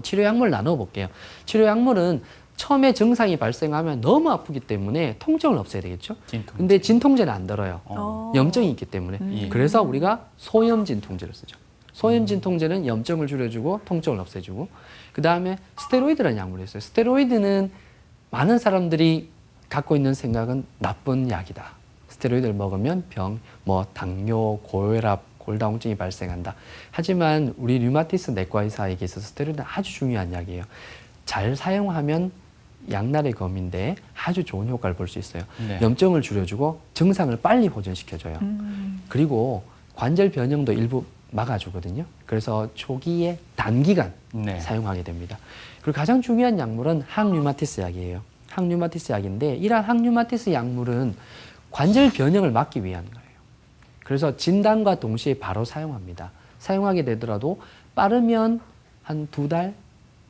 치료 약물 나눠 볼게요. 치료 약물은 처음에 증상이 발생하면 너무 아프기 때문에 통증을 없애야 되겠죠. 진통제. 근데 진통제는 안 들어요. 어. 염증이 있기 때문에. 예. 그래서 우리가 소염 진통제를 쓰죠. 소염 진통제는 염증을 줄여주고 통증을 없애주고, 그 다음에 스테로이드라는 약물이 있어요. 스테로이드는 많은 사람들이 갖고 있는 생각은 나쁜 약이다. 스테로이드를 먹으면 당뇨, 고혈압, 골다공증이 발생한다. 하지만 우리 류마티스 내과 의사에게 있어서 스테로이드는 아주 중요한 약이에요. 잘 사용하면 양날의 검인데 아주 좋은 효과를 볼 수 있어요. 네. 염증을 줄여주고 증상을 빨리 호전시켜줘요. 그리고 관절 변형도 일부 막아주거든요. 그래서 초기에 단기간 네. 사용하게 됩니다. 그리고 가장 중요한 약물은 항류마티스 약이에요. 항류마티스 약인데 이러한 항류마티스 약물은 관절 변형을 막기 위한 거예요. 그래서 진단과 동시에 바로 사용합니다. 사용하게 되더라도 빠르면 한 2달,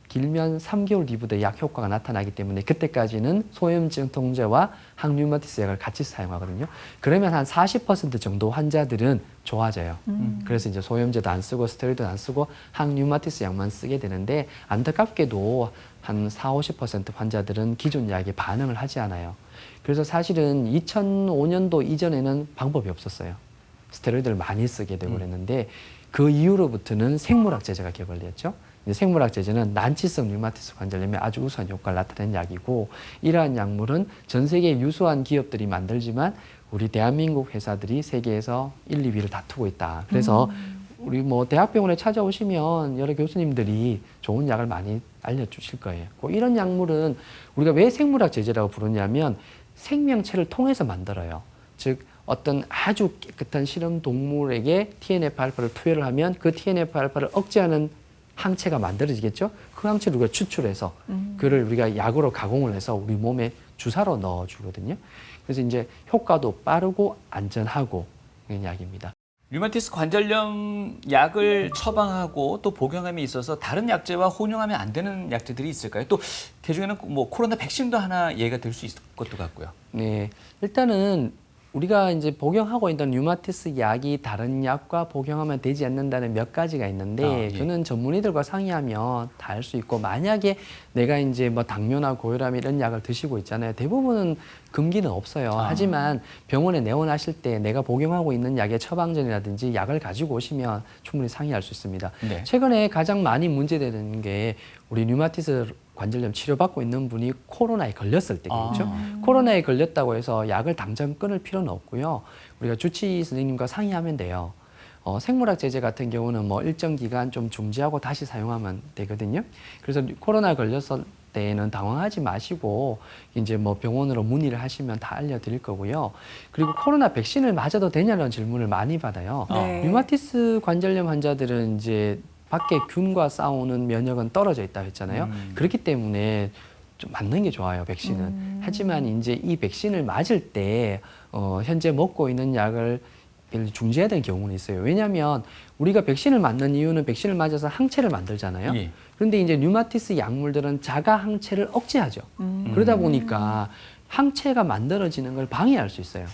길면 3개월 뒤부터 약 효과가 나타나기 때문에 그때까지는 소염 진통제와 항류마티스 약을 같이 사용하거든요. 그러면 한 40% 정도 환자들은 좋아져요. 그래서 이제 소염제도 안 쓰고 스테로이드도 안 쓰고 항류마티스 약만 쓰게 되는데, 안타깝게도 한 40~50% 환자들은 기존 약에 반응을 하지 않아요. 그래서 사실은 2005년도 이전에는 방법이 없었어요. 스테로이드를 많이 쓰게 되고 그랬는데 그 이후로부터는 생물학 제제가 개발되었죠. 생물학 제제는 난치성 류마티스 관절염에 아주 우수한 효과를 나타낸 약이고, 이러한 약물은 전 세계 유수한 기업들이 만들지만 우리 대한민국 회사들이 세계에서 1, 2위를 다투고 있다. 그래서 우리 대학병원에 찾아오시면 여러 교수님들이 좋은 약을 많이 알려주실 거예요. 이런 약물은 우리가 왜 생물학 제제라고 부르냐면 생명체를 통해서 만들어요. 즉 어떤 아주 깨끗한 실험 동물에게 TNF-알파를 투여를 하면 그 TNF-알파를 억제하는 항체가 만들어지겠죠. 그 항체를 우리가 추출해서 그를 우리가 약으로 가공을 해서 우리 몸에 주사로 넣어주거든요. 그래서 이제 효과도 빠르고 안전하고 이런 약입니다. 류마티스 관절염 약을 처방하고 또 복용함에 있어서 다른 약제와 혼용하면 안 되는 약제들이 있을까요? 또 그중에는 코로나 백신도 하나 예가 될 수 있을 것도 같고요. 네, 일단은 우리가 이제 복용하고 있는 류마티스 약이 다른 약과 복용하면 되지 않는다는 몇 가지가 있는데, 예. 그는 전문의들과 상의하면 다 할 수 있고, 만약에 내가 이제 당뇨나 고혈압 이런 약을 드시고 있잖아요. 대부분은 금기는 없어요. 하지만 병원에 내원하실 때 내가 복용하고 있는 약의 처방전이라든지 약을 가지고 오시면 충분히 상의할 수 있습니다. 네. 최근에 가장 많이 문제되는 게 우리 류마티스 관절염 치료받고 있는 분이 코로나에 걸렸을 때겠죠. 코로나에 걸렸다고 해서 약을 당장 끊을 필요는 없고요. 우리가 주치의 선생님과 상의하면 돼요. 생물학 제제 같은 경우는 일정 기간 좀 중지하고 다시 사용하면 되거든요. 그래서 코로나 걸렸을 때는 당황하지 마시고 이제 병원으로 문의를 하시면 다 알려드릴 거고요. 그리고 코로나 백신을 맞아도 되냐는 질문을 많이 받아요. 네. 류마티스 관절염 환자들은 이제 밖에 균과 싸우는 면역은 떨어져 있다 했잖아요. 그렇기 때문에 좀 맞는 게 좋아요, 백신은. 하지만 이제 이 백신을 맞을 때 현재 먹고 있는 약을 중지해야 되는 경우는 있어요. 왜냐하면 우리가 백신을 맞는 이유는 백신을 맞아서 항체를 만들잖아요. 예. 그런데 이제 류마티스 약물들은 자가 항체를 억제하죠. 그러다 보니까 항체가 만들어지는 걸 방해할 수 있어요.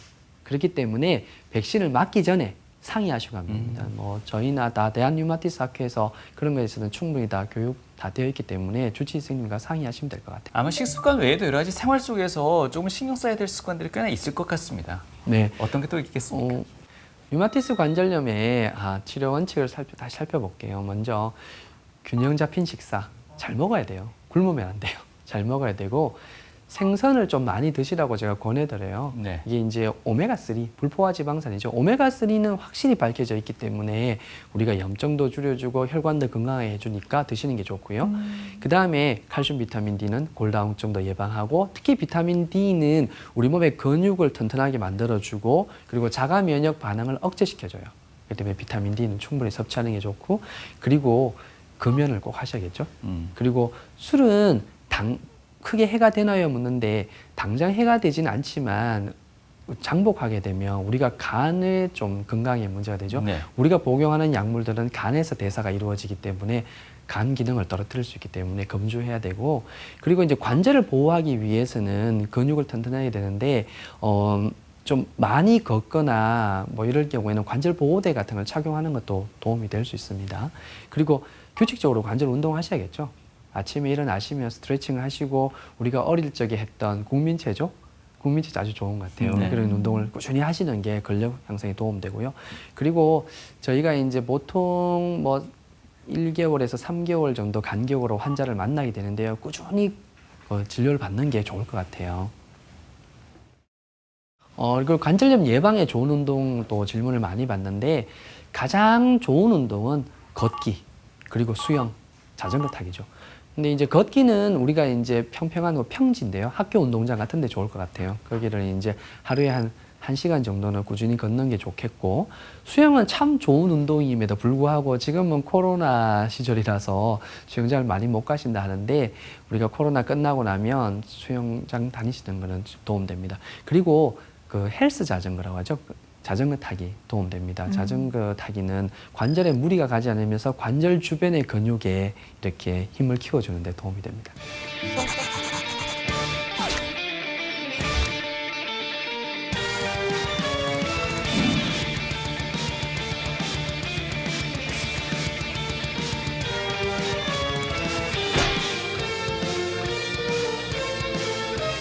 그렇기 때문에 백신을 맞기 전에 상의하시고 합니다. 저희나 다 대한류마티스 학회에서 그런 거에 있어서는 충분히 다 교육 다 되어 있기 때문에 주치의 선생님과 상의하시면 될 것 같아요. 아마 식습관 외에도 여러 가지 생활 속에서 조금 신경 써야 될 습관들이 꽤나 있을 것 같습니다. 네. 어떤 게 또 있겠습니까? 류마티스 관절염의 치료 원칙을 다시 살펴볼게요. 먼저 균형 잡힌 식사 잘 먹어야 돼요. 굶으면 안 돼요. 잘 먹어야 되고 생선을 좀 많이 드시라고 제가 권해드려요. 네. 이게 이제 오메가3 불포화 지방산이죠. 오메가3는 확실히 밝혀져 있기 때문에 우리가 염증도 줄여주고 혈관도 건강하게 해주니까 드시는 게 좋고요. 그 다음에 칼슘, 비타민 D는 골다공증도 예방하고, 특히 비타민 D는 우리 몸의 근육을 튼튼하게 만들어주고 그리고 자가 면역 반응을 억제시켜줘요. 그렇기 때문에 비타민 D는 충분히 섭취하는 게 좋고, 그리고 금연을 꼭 하셔야겠죠. 그리고 술은 크게 해가 되나요? 묻는데 당장 해가 되진 않지만 장복하게 되면 우리가 간에 좀 건강에 문제가 되죠. 네. 우리가 복용하는 약물들은 간에서 대사가 이루어지기 때문에 간 기능을 떨어뜨릴 수 있기 때문에 금주해야 되고, 그리고 이제 관절을 보호하기 위해서는 근육을 튼튼해야 되는데 좀 많이 걷거나 이럴 경우에는 관절 보호대 같은 걸 착용하는 것도 도움이 될 수 있습니다. 그리고 규칙적으로 관절 운동하셔야겠죠. 아침에 일어나시면 스트레칭 하시고 우리가 어릴 적에 했던 국민체조 아주 좋은 것 같아요. 네. 그런 운동을 꾸준히 하시는 게 근력 향상에 도움되고요. 그리고 저희가 이제 보통 뭐 1개월에서 3개월 정도 간격으로 환자를 만나게 되는데요. 꾸준히 진료를 받는 게 좋을 것 같아요. 그리고 관절염 예방에 좋은 운동도 질문을 많이 받는데 가장 좋은 운동은 걷기, 그리고 수영, 자전거 타기죠. 근데 이제 걷기는 우리가 이제 평평한 평지인데요. 학교 운동장 같은 데 좋을 것 같아요. 거기를 이제 하루에 한 1시간 정도는 꾸준히 걷는 게 좋겠고, 수영은 참 좋은 운동임에도 불구하고 지금은 코로나 시절이라서 수영장을 많이 못 가신다 하는데 우리가 코로나 끝나고 나면 수영장 다니시는 거는 도움됩니다. 그리고 그 헬스 자전거라고 하죠. 자전거 타기 도움됩니다. 자전거 타기는 관절에 무리가 가지 않으면서 관절 주변의 근육에 이렇게 힘을 키워주는 데 도움이 됩니다.